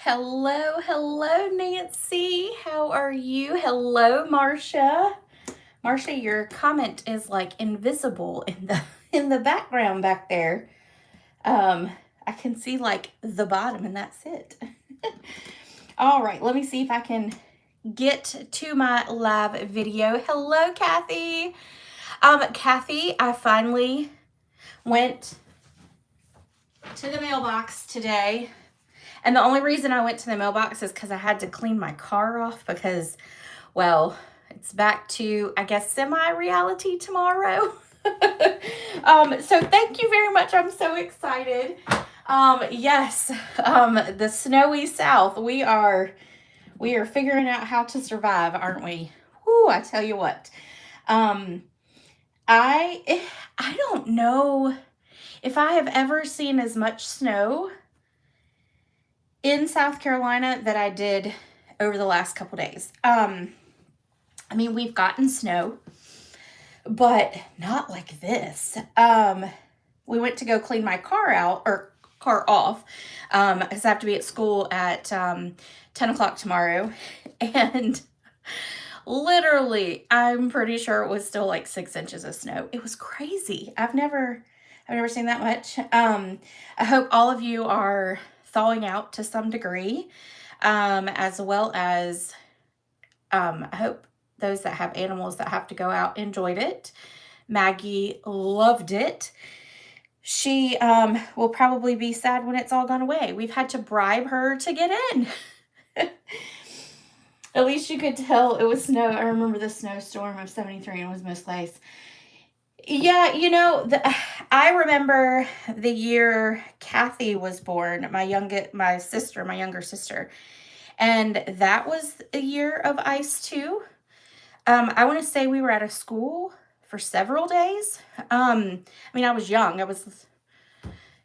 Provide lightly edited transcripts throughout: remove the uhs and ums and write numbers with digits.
Hello, hello, Nancy. How are you? Hello, Marcia. Marcia, your comment is like invisible in the background back there. I can see like the bottom, and that's it. All right, let me see if I can get to my live video. Hello, Kathy. Kathy, I finally went to the mailbox today. And the only reason I went to the mailbox is because I had to clean my car off because, well, it's back to, I guess, semi-reality tomorrow. So thank you very much. I'm so excited. Yes, the snowy South. We are figuring out how to survive, aren't we? Whoo, I tell you what. I don't know if I have ever seen as much snow in South Carolina that I did over the last couple days. I mean, we've gotten snow, but not like this. We went to go clean my car off, because I have to be at school at 10 o'clock tomorrow. And literally, I'm pretty sure it was still like 6 inches of snow. It was crazy. I've never seen that much. I hope all of you are thawing out to some degree, as well as I hope those that have animals that have to go out enjoyed it. Maggie loved it. She will probably be sad when it's all gone away. We've had to bribe her to get in. At least you could tell it was snow. I remember the snowstorm of 73 and it was misplaced. Yeah, you know, I remember the year Kathy was born, my younger sister, and that was a year of ice too. I want to say we were out of school for several days. I mean, I was young. I was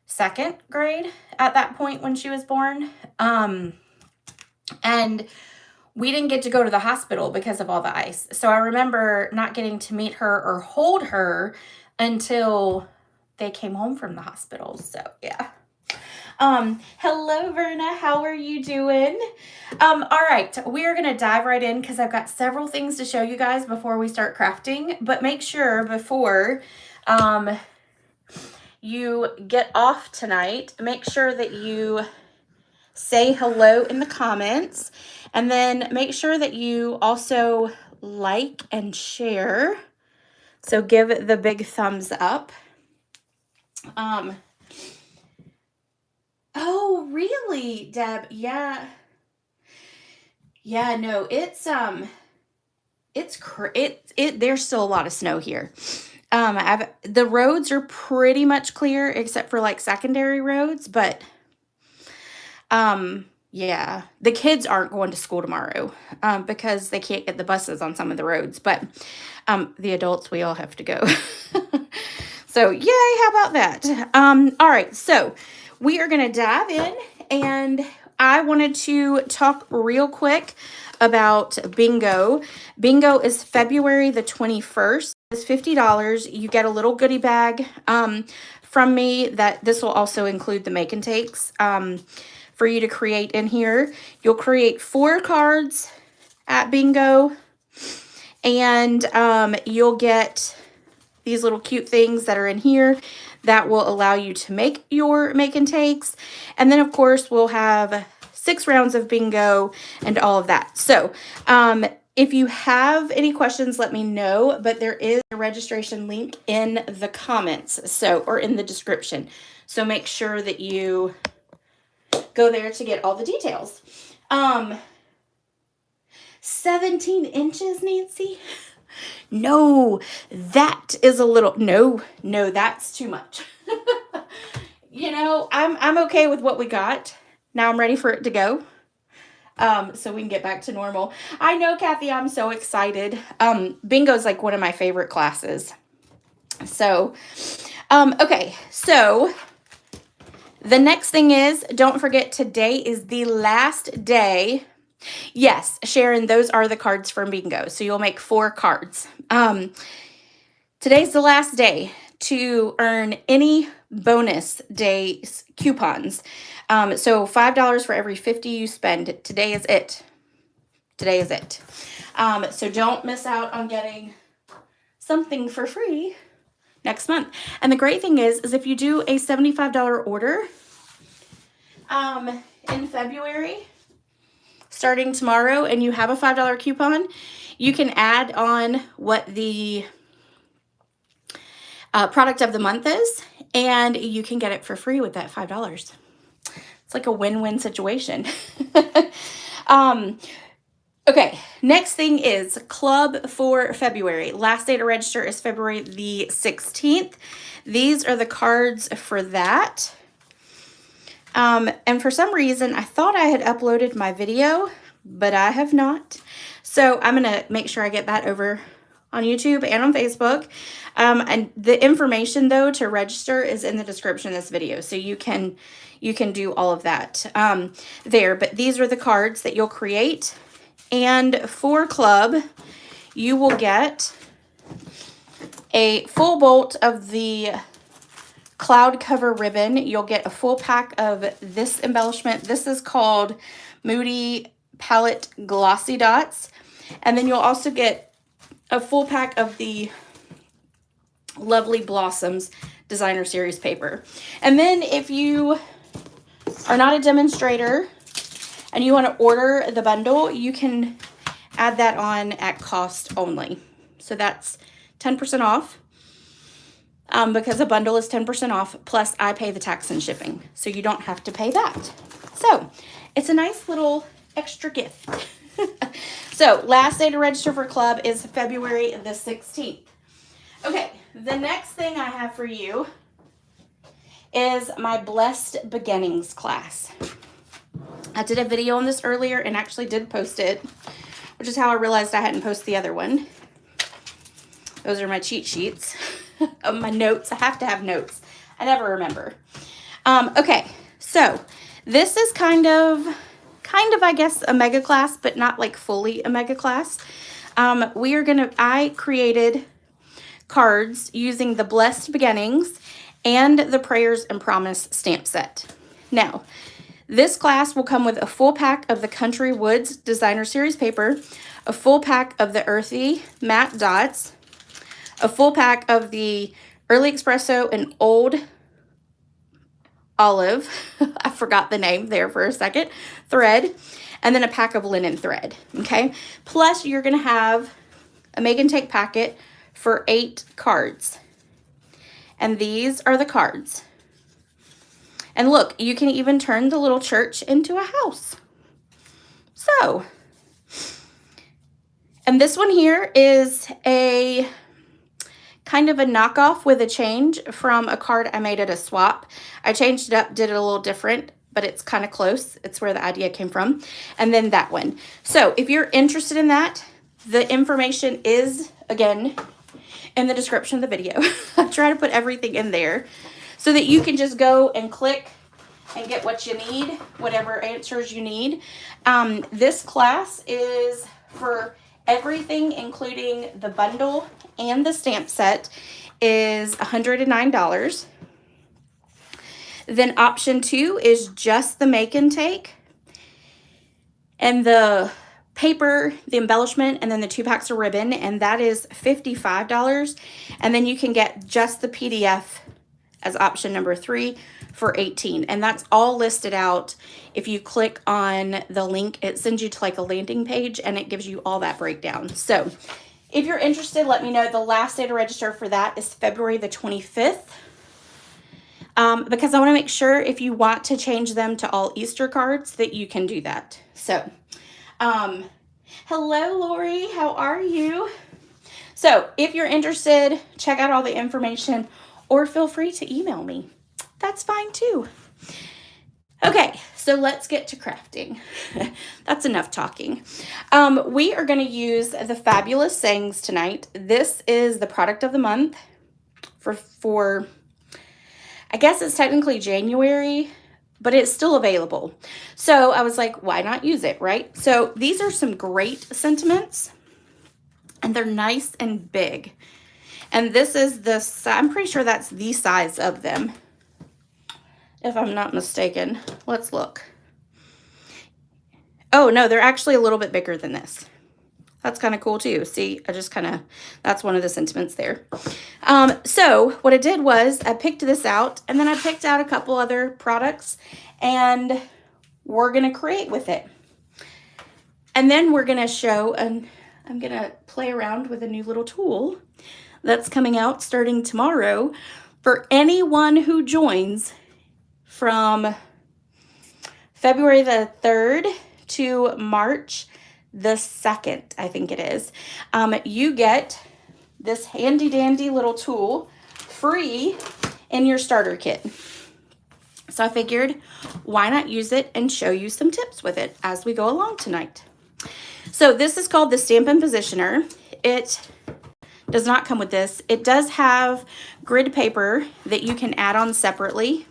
second grade at that point when she was born. And we didn't get to go to the hospital because of all the ice. So I remember not getting to meet her or hold her until they came home from the hospital. So yeah. Hello, Verna. How are you doing? All right, we are going to dive right in because I've got several things to show you guys before we start crafting. But make sure before you get off tonight, make sure that you say hello in the comments, and then make sure that you also like and share. So give the big thumbs up. Oh, really, Deb? Yeah. Yeah, no, there's still a lot of snow here. The roads are pretty much clear except for like secondary roads, but yeah, the kids aren't going to school tomorrow because they can't get the buses on some of the roads, but the adults, we all have to go. So yay, how about that? All right, so we are going to dive in, and I wanted to talk real quick about Bingo. Bingo is February the 21st. It's $50. You get a little goodie bag from me. That this will also include the make and takes for you to create in here. You'll create 4 cards at Bingo, and you'll get these little cute things that are in here that will allow you to make your make and takes. And then of course we'll have 6 rounds of bingo and all of that. So if you have any questions, let me know, but there is a registration link in the comments, or in the description. So make sure that you go there to get all the details. 17 inches, Nancy? No, that is a little, no, that's too much. You know, I'm okay with what we got. Now I'm ready for it to go. So we can get back to normal. I know, Kathy, I'm so excited. Bingo is like one of my favorite classes. So, okay, so the next thing is, don't forget today is the last day. Yes, Sharon, those are the cards from Bingo. So you'll make 4 cards. Today's the last day to earn any bonus days coupons. So $5 for every 50 you spend. Today is it. Today is it. So don't miss out on getting something for free next month. And the great thing is if you do a $75 order in February, starting tomorrow, and you have a $5 coupon, you can add on what the product of the month is, and you can get it for free with that $5. It's like a win-win situation. Okay, next thing is club for February. Last day to register is February the 16th. These are the cards for that. And for some reason, I thought I had uploaded my video, but I have not. So I'm going to make sure I get that over on YouTube and on Facebook. And the information, though, to register is in the description of this video. So you can do all of that there. But these are the cards that you'll create. And for club, you will get a full bolt of the cloud cover ribbon. You'll get a full pack of this embellishment. This is called Moody Palette Glossy Dots. And then you'll also get a full pack of the Lovely Blossoms Designer Series paper. And then if you are not a demonstrator and you want to order the bundle, you can add that on at cost only. So that's 10% off. Because a bundle is 10% off, plus I pay the tax and shipping. So you don't have to pay that. So it's a nice little extra gift. So last day to register for club is February the 16th. Okay, the next thing I have for you is my Blessed Beginnings class. I did a video on this earlier and actually did post it, which is how I realized I hadn't posted the other one. Those are my cheat sheets of my notes. I have to have notes. I never remember. Okay, so this is kind of, I guess, a mega class, but not like fully a mega class. I created cards using the Blessed Beginnings and the Prayers and Promise stamp set. Now, this class will come with a full pack of the Country Woods Designer Series paper, a full pack of the Earthy Matte Dots, a full pack of the Early Espresso and Old Olive, I forgot the name there for a second, thread, and then a pack of linen thread, okay? Plus, you're going to have a make and take packet for 8 cards. And these are the cards. And look, you can even turn the little church into a house. So, and this one here is a kind of a knockoff with a change from a card I made at a swap. I changed it up, did it a little different, but it's kind of close. It's where the idea came from. And then that one. So if you're interested in that, the information is, again, in the description of the video. I try to put everything in there so that you can just go and click and get what you need, whatever answers you need. This class is for everything, including the bundle and the stamp set, is $109. Then option 2 is just the make and take, and the paper, the embellishment, and then the 2 packs of ribbon, and that is $55. And then you can get just the PDF as option number 3 for $18. And that's all listed out. If you click on the link, it sends you to like a landing page and it gives you all that breakdown. So if you're interested, let me know. The last day to register for that is February the 25th. Because I want to make sure if you want to change them to all Easter cards that you can do that. So, hello, Lori. How are you? So if you're interested, check out all the information or feel free to email me. That's fine too. Okay, so let's get to crafting. That's enough talking. We are going to use the Fabulous Sayings tonight. This is the product of the month for I guess it's technically January, but it's still available. So I was like, why not use it, right? So these are some great sentiments, and they're nice and big. And this is I'm pretty sure that's the size of them, if I'm not mistaken. Let's look. Oh, no, they're actually a little bit bigger than this. That's kind of cool too. See, that's one of the sentiments there. So what I did was I picked this out, and then I picked out a couple other products, and we're going to create with it. And then we're going to show, and I'm going to play around with a new little tool that's coming out starting tomorrow for anyone who joins from February the 3rd to March the 2nd, I think it is. You get this handy dandy little tool free in your starter kit. So I figured, why not use it and show you some tips with it as we go along tonight. So this is called the Stampin' Positioner. It does not come with this. It does have grid paper that you can add on separately,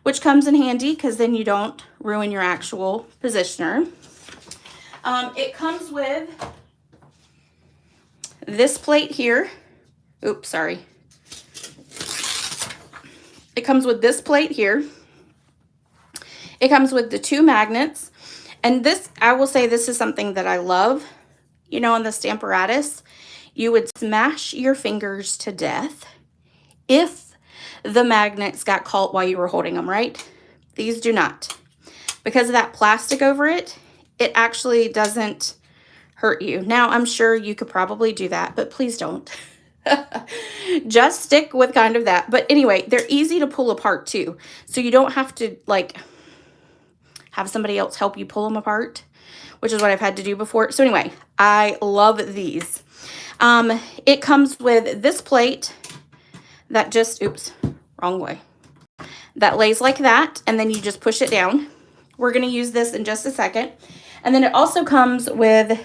which comes in handy because then you don't ruin your actual positioner. It comes with this plate here. Oops, sorry. It comes with this plate here. It comes with the 2 magnets. And this, I will say, this is something that I love. You know, on the Stamparatus, you would smash your fingers to death if the magnets got caught while you were holding them, right? These do not. Because of that plastic over it, it actually doesn't hurt you. Now, I'm sure you could probably do that, but please don't. Just stick with kind of that. But anyway, they're easy to pull apart too. So you don't have to like have somebody else help you pull them apart, which is what I've had to do before. So anyway, I love these. It comes with this plate that just, oops, wrong way. That lays like that, and then you just push it down. We're going to use this in just a second. And then it also comes with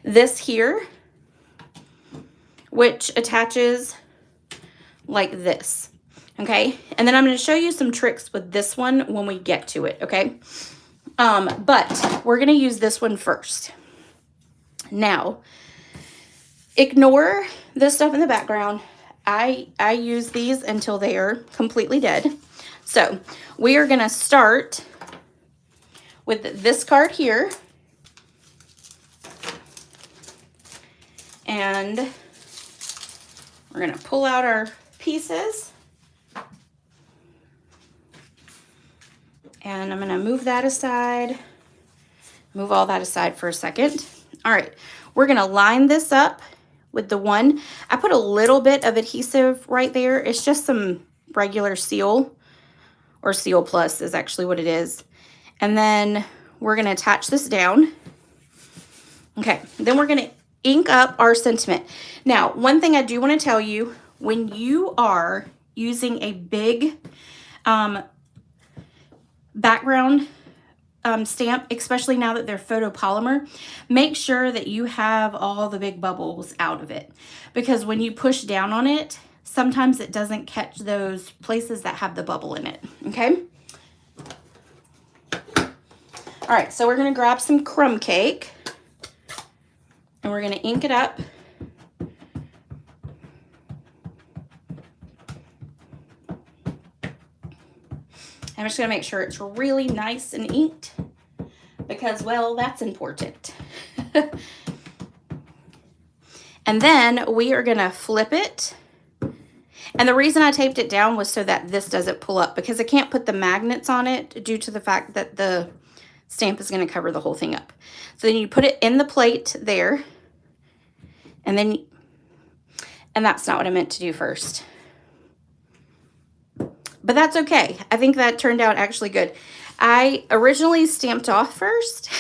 this here, which attaches like this, okay? And then I'm going to show you some tricks with this one when we get to it, okay? But we're going to use this one first. Now, ignore this stuff in the background. I use these until they are completely dead. So we are going to start with this card here. And we're going to pull out our pieces. And I'm going to move that aside. Move all that aside for a second. All right, we're going to line this up with the one. I put a little bit of adhesive right there. It's just some regular seal, or Seal Plus is actually what it is. And then we're going to attach this down. Okay, then we're going to ink up our sentiment. Now, one thing I do want to tell you, when you are using a big background stamp, especially now that they're photopolymer, make sure that you have all the big bubbles out of it. Because when you push down on it, sometimes it doesn't catch those places that have the bubble in it, okay? All right, so we're going to grab some crumb cake, and we're going to ink it up. I'm just going to make sure it's really nice and inked because, well, that's important. And then we are going to flip it. And the reason I taped it down was so that this doesn't pull up, because I can't put the magnets on it due to the fact that the stamp is going to cover the whole thing up. So then you put it in the plate there, and then, and that's not what I meant to do first. But that's okay. I think that turned out actually good. I originally stamped off first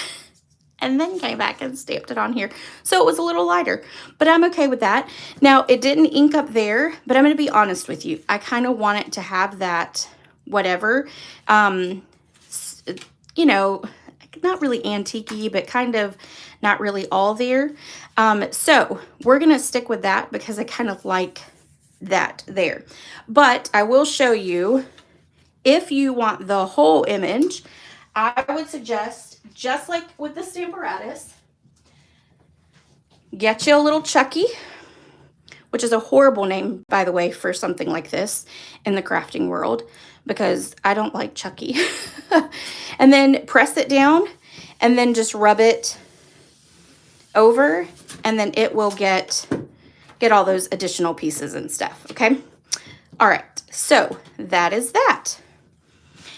and then came back and stamped it on here. So it was a little lighter, but I'm okay with that. Now, it didn't ink up there, but I'm going to be honest with you. I kind of want it to have that whatever, you know, not really antique-y, but kind of not really all there. So we're going to stick with that because I kind of like that there. But I will show you, if you want the whole image, I would suggest, just like with the Stamparatus, get you a little Chucky which is a horrible name, by the way, for something like this in the crafting world, because I don't like Chucky. And then press it down and then just rub it over, and then it will get all those additional pieces and stuff, okay? All right, so that is that.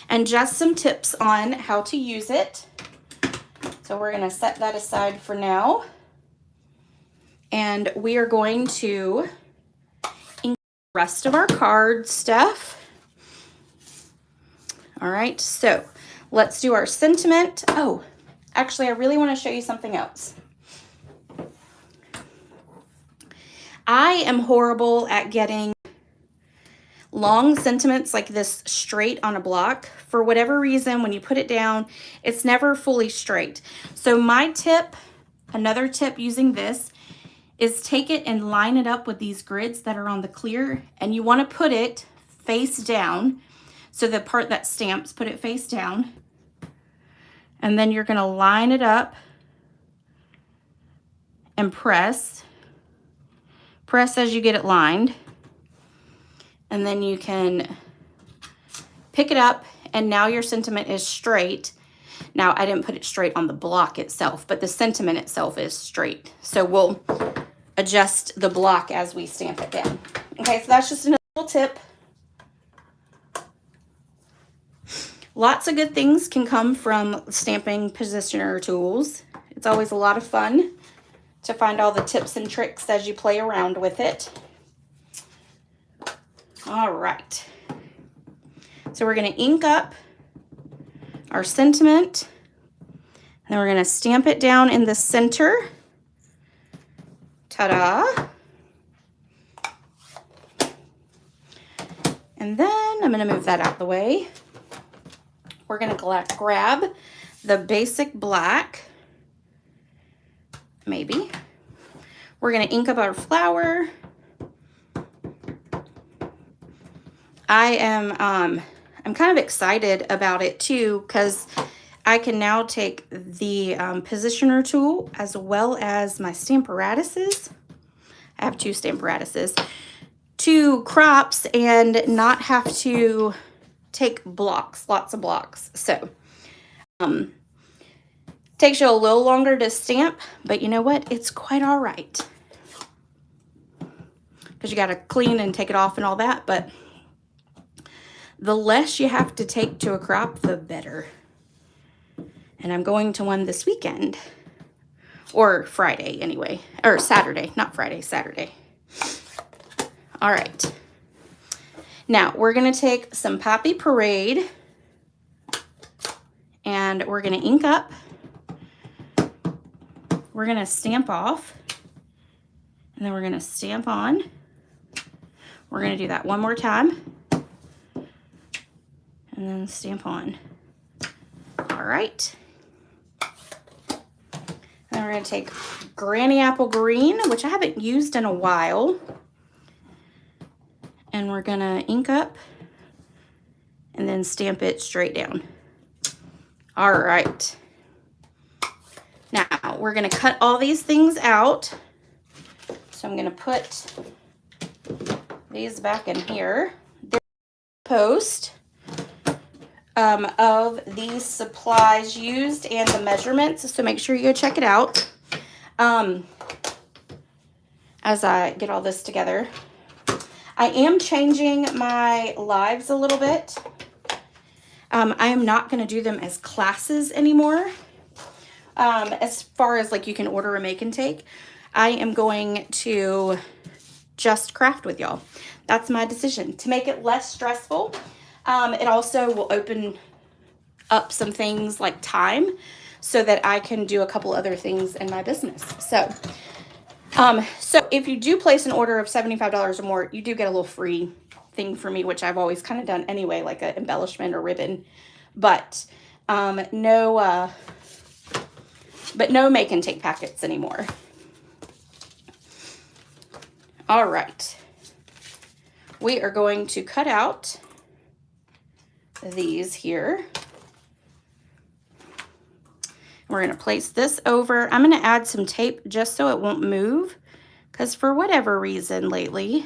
And just some tips on how to use it. So we're gonna set that aside for now. And we are going to ink the rest of our card stuff. All right, so let's do our sentiment. Oh, actually, I really want to show you something else. I am horrible at getting long sentiments like this straight on a block. For whatever reason, when you put it down, it's never fully straight. So my tip, another tip using this, is take it and line it up with these grids that are on the clear, and you want to put it face down. So the part that stamps, put it face down, and then you're going to line it up and press as you get it lined, and then you can pick it up, and now your sentiment is straight. Now I didn't put it straight on the block itself, but the sentiment itself is straight. So we'll adjust the block as we stamp it down. Okay, so that's just another little tip. Lots of good things can come from stamping positioner tools. It's always a lot of fun to find all the tips and tricks as you play around with it. All right. So we're going to ink up our sentiment, and then we're going to stamp it down in the center. Ta-da. And then I'm going to move that out the way. We're going to grab the basic black, maybe. We're going to ink up our flower. I'm kind of excited about it too, because I can now take the positioner tool as well as my Stamparatuses. I have 2 Stamparatuses, to crops and not have to take blocks, lots of blocks. So takes you a little longer to stamp, but you know what? It's quite all right, because you got to clean and take it off and all that, but the less you have to take to a crop, the better. And I'm going to one this weekend, or Friday anyway, or Saturday, not Friday, Saturday. All right. Now we're going to take some Poppy Parade, and we're going to ink up. We're going to stamp off, and then we're going to stamp on. We're going to do that one more time, and then stamp on. All right. Then we're going to take Granny Apple Green, which I haven't used in a while, and we're going to ink up and then stamp it straight down. All right. Now we're going to cut all these things out. So I'm going to put these back in here. There's a post of these supplies used and the measurements, so make sure you go check it out as I get all this together. I am changing my lives a little bit. I am not going to do them as classes anymore. As far as like you can order a make and take, I am going to just craft with y'all. That's my decision, to make it less stressful. It also will open up some things like time, so that I can do a couple other things in my business. So if you do place an order of $75 or more, you do get a little free thing for me, which I've always kind of done anyway, like an embellishment or ribbon. But no make and take packets anymore. All right. We are going to cut out these here. We're going to place this over. I'm going to add some tape just so it won't move, because for whatever reason lately,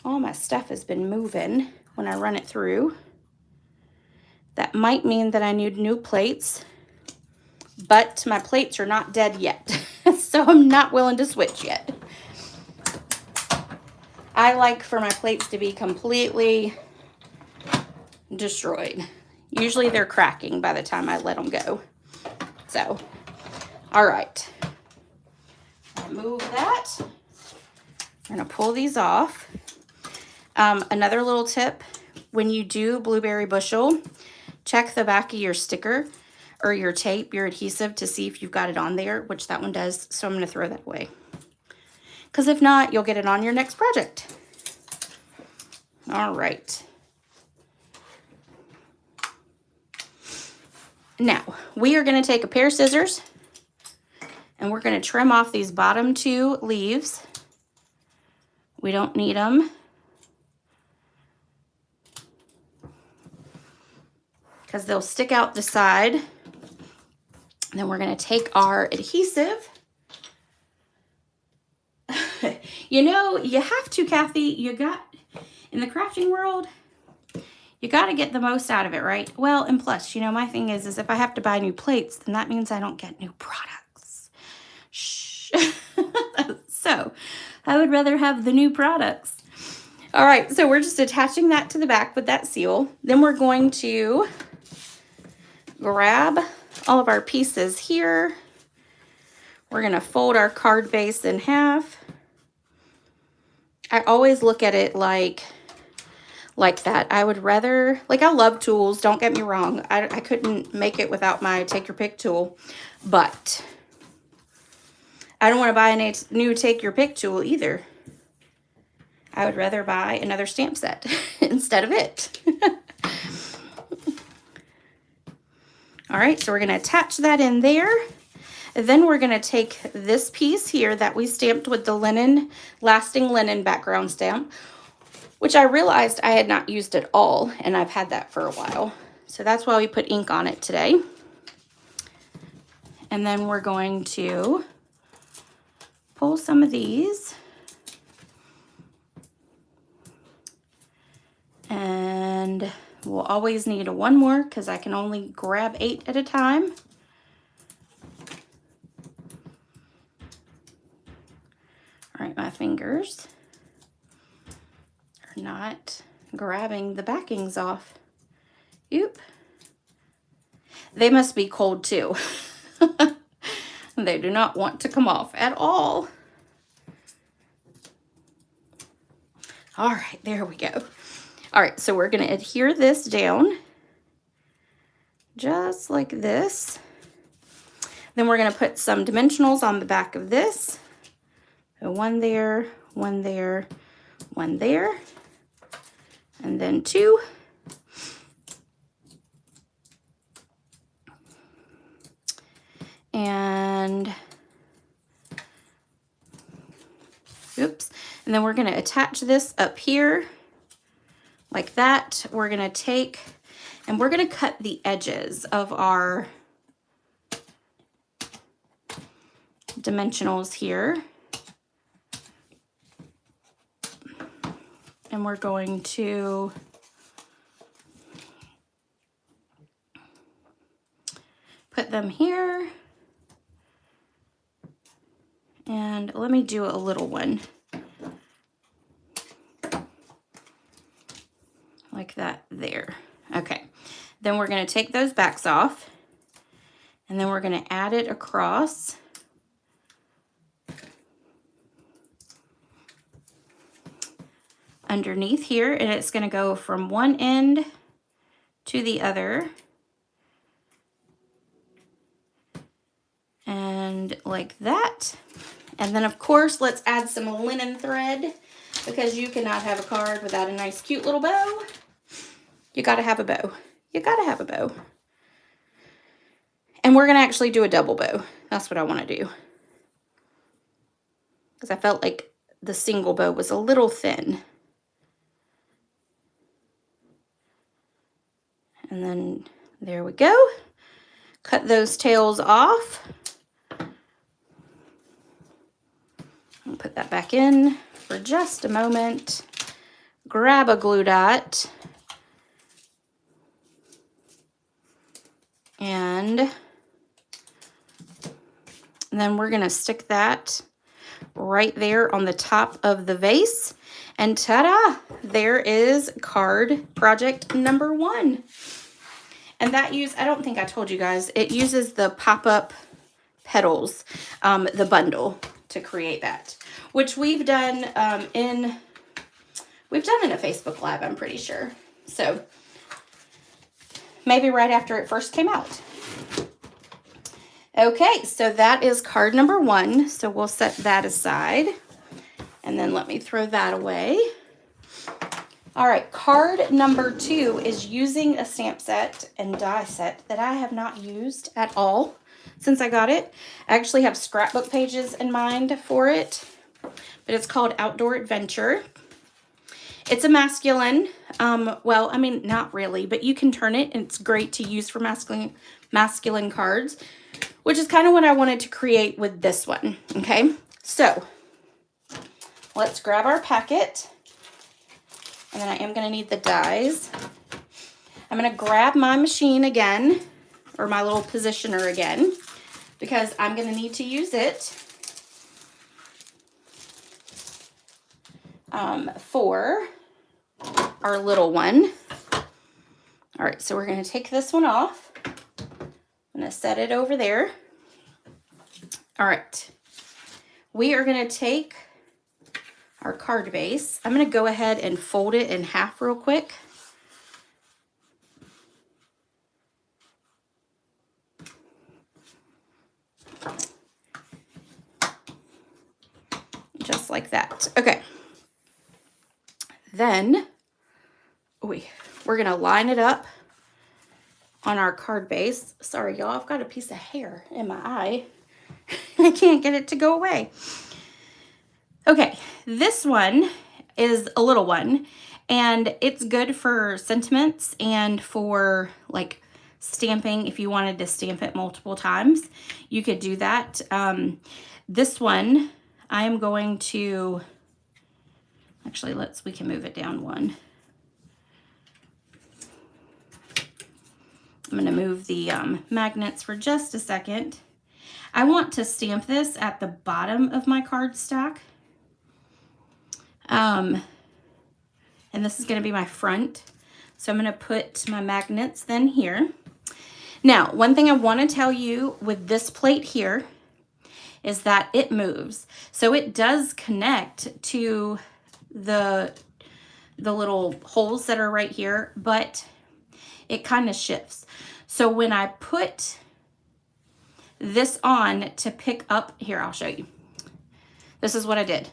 all my stuff has been moving when I run it through. That might mean that I need new plates, but my plates are not dead yet. So I'm not willing to switch yet. I like for my plates to be completely destroyed. Usually they're cracking by the time I let them go. So, all right. Remove that. I'm gonna pull these off. Another little tip, when you do blueberry bushel, check the back of your sticker or your tape, your adhesive, to see if you've got it on there, which that one does. So I'm gonna throw that away. Because if not, you'll get it on your next project. All right. Now, we are gonna take a pair of scissors and we're gonna trim off these bottom 2 leaves. We don't need them. Because they'll stick out the side. And then we're gonna take our adhesive. You know, you have to, Kathy, in the crafting world, you got to get the most out of it, right? Well, and plus, you know, my thing is if I have to buy new plates, then that means I don't get new products. Shh. So I would rather have the new products. All right, so we're just attaching that to the back with that seal. Then we're going to grab all of our pieces here. We're going to fold our card base in half. I always look at it like that. I would rather, like, I love tools, don't get me wrong. I couldn't make it without my take your pick tool, but I don't want to buy a new take your pick tool either. I would rather buy another stamp set instead of it. All right, so we're going to attach that in there. Then we're going to take this piece here that we stamped with the linen, lasting linen background stamp, which I realized I had not used at all, and I've had that for a while. So that's why we put ink on it today. And then we're going to pull some of these. And we'll always need one more because I can only grab 8 at a time. All right, my fingers are not grabbing the backings off. Oop. They must be cold too. They do not want to come off at all. All right, there we go. All right, so we're going to adhere this down just like this. Then we're going to put some dimensionals on the back of this. So one there, one there, one there, and then 2. And oops. And then we're going to attach this up here like that. We're going to take and we're going to cut the edges of our dimensionals here. And we're going to put them here. And let me do a little one. Like that there. Okay. Then we're going to take those backs off. And then we're going to add it across. Underneath here, and it's going to go from one end to the other. And like that. And then of course, let's add some linen thread because you cannot have a card without a nice cute little bow. You got to have a bow. You got to have a bow. And we're going to actually do a double bow. That's what I want to do. Because I felt like the single bow was a little thin. And then there we go. Cut those tails off. I'll put that back in for just a moment. Grab a glue dot. And then we're going to stick that right there on the top of the vase. And ta-da! There is card project number 1. And that I don't think I told you guys, it uses the pop-up petals, the bundle, to create that. Which we've done in a Facebook Live, I'm pretty sure. So maybe right after it first came out. Okay, so that is card number 1. So we'll set that aside. And then let me throw that away. All right, card number 2 is using a stamp set and die set that I have not used at all since I got it. I actually have scrapbook pages in mind for it, but it's called Outdoor Adventure. It's a masculine, well, I mean, not really, but you can turn it, and it's great to use for masculine cards, which is kind of what I wanted to create with this one, okay? So, let's grab our packet, and then I am going to need the dies. I'm going to grab my machine again, or my little positioner again, because I'm going to need to use it for our little one. All right, so we're going to take this one off. I'm going to set it over there. All right, we are going to take our card base. I'm going to go ahead and fold it in half real quick. Just like that. Okay. Then we're going to line it up on our card base. Sorry, y'all, I've got a piece of hair in my eye. I can't get it to go away. Okay, this one is a little one, and it's good for sentiments and for like stamping. If you wanted to stamp it multiple times, you could do that. This one, I am going to, actually, we can move it down one. I'm going to move the magnets for just a second. I want to stamp this at the bottom of my card stack. And this is going to be my front. So I'm going to put my magnets then here. Now, one thing I want to tell you with this plate here is that it moves. So it does connect to the little holes that are right here, but it kind of shifts. So when I put this on to pick up, here, I'll show you. This is what I did.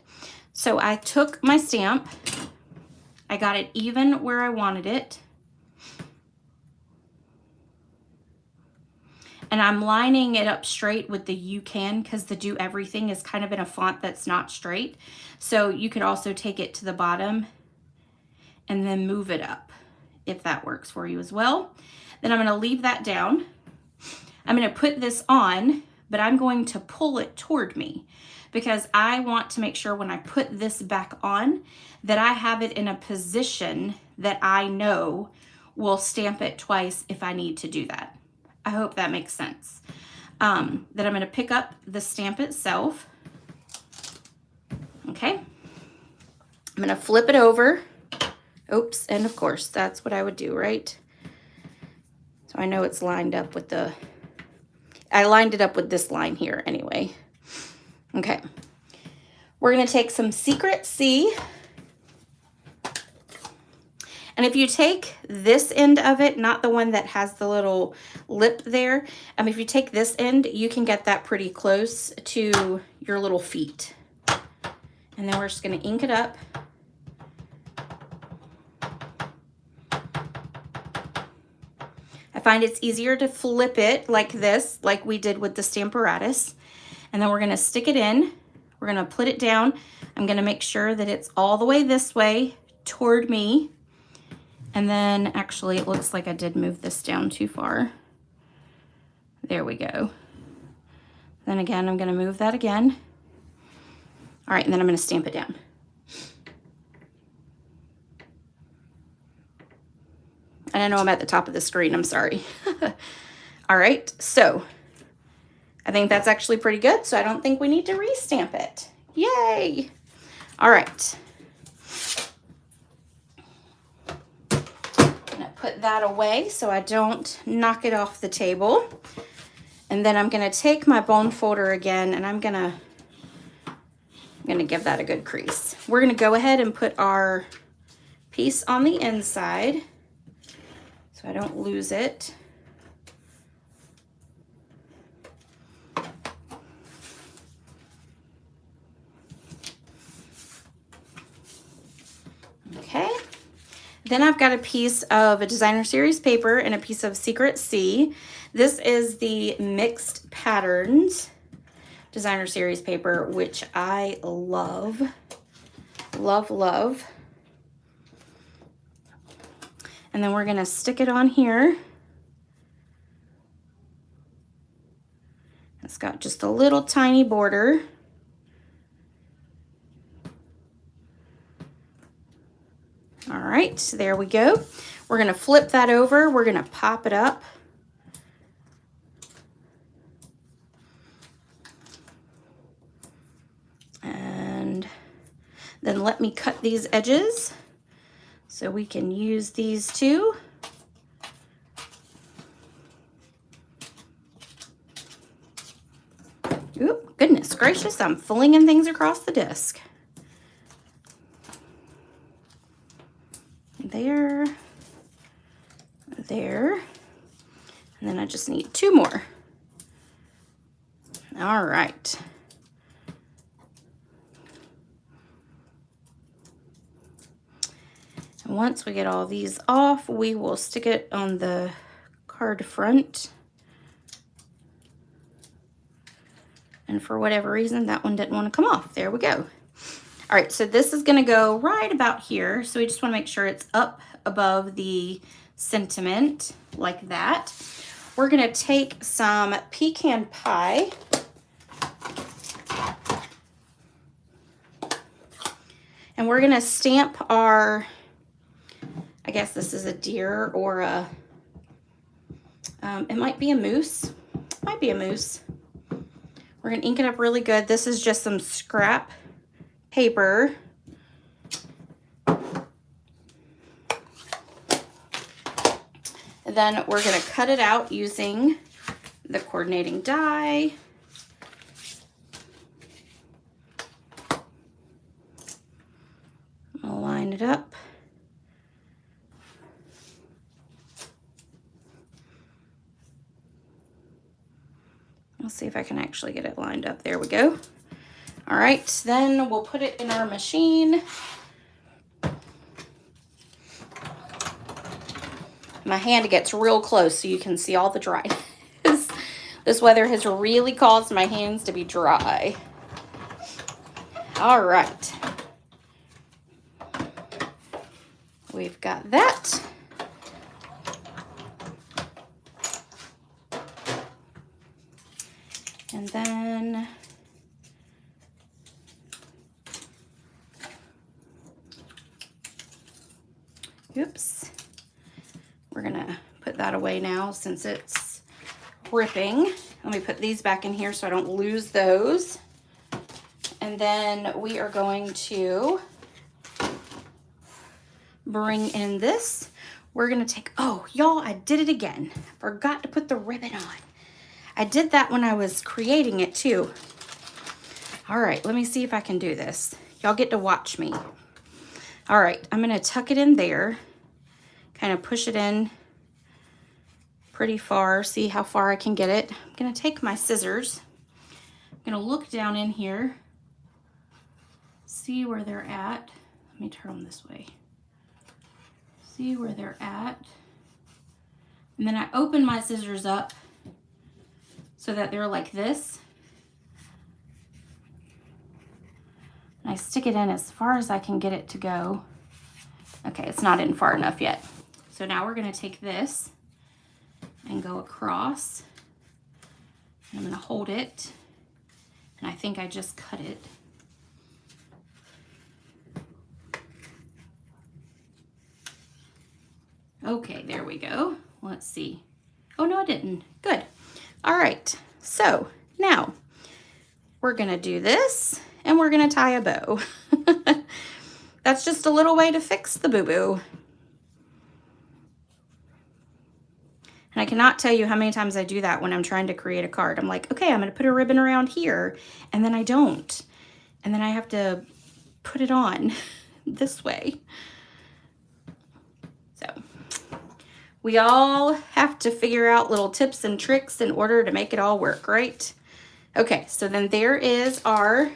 So I took my stamp, I got it even where I wanted it, and I'm lining it up straight with the You Can, because the Do Everything is kind of in a font that's not straight. So you could also take it to the bottom and then move it up if that works for you as well. Then I'm going to leave that down. I'm going to put this on, but I'm going to pull it toward me because I want to make sure when I put this back on that I have it in a position that I know will stamp it twice if I need to do that. I hope that makes sense. Then I'm going to pick up the stamp itself. Okay. I'm going to flip it over. Oops, and of course, that's what I would do, right? So I know it's lined up with I lined it up with this line here anyway. Okay. We're going to take some Secret C. And if you take this end of it, not the one that has the little lip there, if you take this end, you can get that pretty close to your little feet. And then we're just going to ink it up. I find it's easier to flip it like this, like we did with the Stamparatus. And then we're going to stick it in. We're going to put it down. I'm going to make sure that it's all the way this way toward me. And then actually it looks like I did move this down too far. There we go. Then again, I'm going to move that again. All right, and then I'm going to stamp it down. And I know I'm at the top of the screen, I'm sorry. All right, so I think that's actually pretty good, so I don't think we need to re-stamp it. Yay! All right. I'm gonna put that away so I don't knock it off the table. And then I'm gonna take my bone folder again, and I'm gonna give that a good crease. We're gonna go ahead and put our piece on the inside so I don't lose it. Okay, then I've got a piece of a designer series paper and a piece of Secret C. This is the mixed patterns designer series paper, which I love, love, love. And then we're gonna stick it on here. It's got just a little tiny border. All right, there we go. We're gonna flip that over. We're gonna pop it up. And then let me cut these edges so we can use these too. Oop, goodness gracious, I'm flinging things across the disc. There, there, and then I just need 2 more. All right. And once we get all these off, we will stick it on the card front. And for whatever reason, that one didn't want to come off. There we go. All right, so this is gonna go right about here. So we just wanna make sure it's up above the sentiment like that. We're gonna take some pecan pie. And we're gonna stamp our, I guess this is a deer or a, it might be a moose. Might be a moose. We're gonna ink it up really good. This is just some scrap paper. And then we're gonna cut it out using the coordinating die. I'll line it up. Let's see if I can actually get it lined up. There we go. All right, then we'll put it in our machine. My hand gets real close so you can see all the dryness. This weather has really caused my hands to be dry. All right. We've got that. And then oops, we're gonna put that away now since it's ripping. Let me put these back in here so I don't lose those. And then we are going to bring in this. We're gonna take, oh y'all, I did it again. Forgot to put the ribbon on. I did that when I was creating it too. All right, let me see if I can do this. Y'all get to watch me. All right, I'm gonna tuck it in there, kind of push it in pretty far, see how far I can get it. I'm gonna take my scissors. I'm gonna look down in here, see where they're at. Let me turn them this way. See where they're at. And then I open my scissors up so that they're like this. And I stick it in as far as I can get it to go. Okay, it's not in far enough yet. So now we're gonna take this and go across. And I'm gonna hold it. And I think I just cut it. Okay, there we go. Let's see. Oh, no, I didn't. Good. All right. So now we're going to do this and we're going to tie a bow. That's just a little way to fix the boo-boo. And I cannot tell you how many times I do that when I'm trying to create a card. I'm like, okay, I'm going to put a ribbon around here, and then I don't. And then I have to put it on this way. So we all have to figure out little tips and tricks in order to make it all work, right? Okay, so then there is our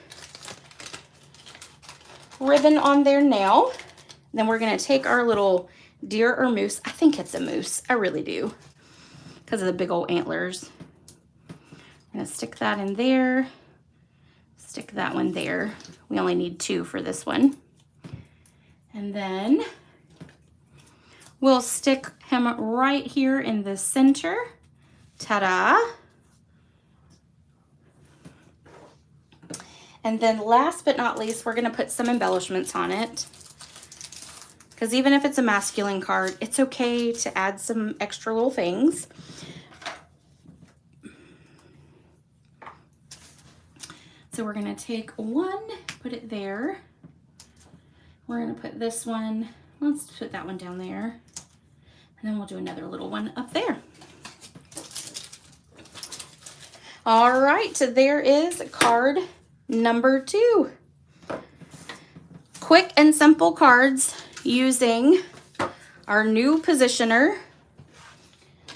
ribbon on there now. Then we're going to take our little deer or moose. I think it's a moose. I really do, because of the big old antlers. I'm going to stick that in there. Stick that one there. We only need 2 for this one. And then we'll stick him right here in the center. Ta-da! And then last but not least, we're going to put some embellishments on it. Because even if it's a masculine card, it's okay to add some extra little things. So we're going to take one, put it there. We're going to put this one, let's put that one down there. And then we'll do another little one up there. All right, so there is card number 2. Quick and simple cards using our new positioner.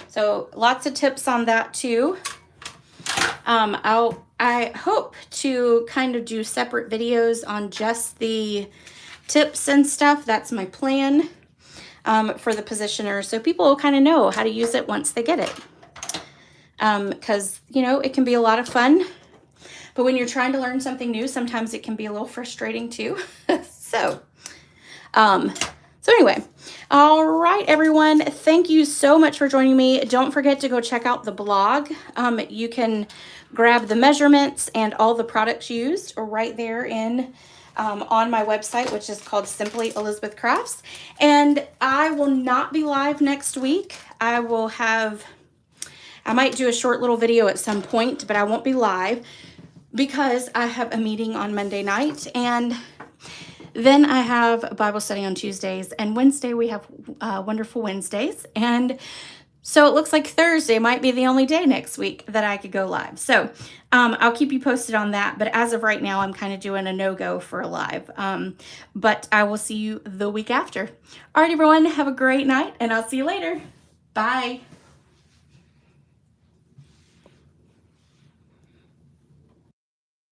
So lots of tips on that too. I hope to kind of do separate videos on just the tips and stuff. That's my plan for the positioner, so people will kind of know how to use it once they get it. Because, you know, it can be a lot of fun, but when you're trying to learn something new, sometimes it can be a little frustrating too. So anyway, all right, everyone, thank you so much for joining me. Don't forget to go check out the blog. You can grab the measurements and all the products used right there in on my website, which is called Simply Elizabeth Crafts. And I will not be live next week. I might do a short little video at some point, but I won't be live because I have a meeting on Monday night, and then I have a Bible study on Tuesdays, and Wednesday we have Wonderful Wednesdays. And so it looks like Thursday might be the only day next week that I could go live. So I'll keep you posted on that. But as of right now, I'm kind of doing a no-go for a live. But I will see you the week after. All right, everyone, have a great night, and I'll see you later. Bye.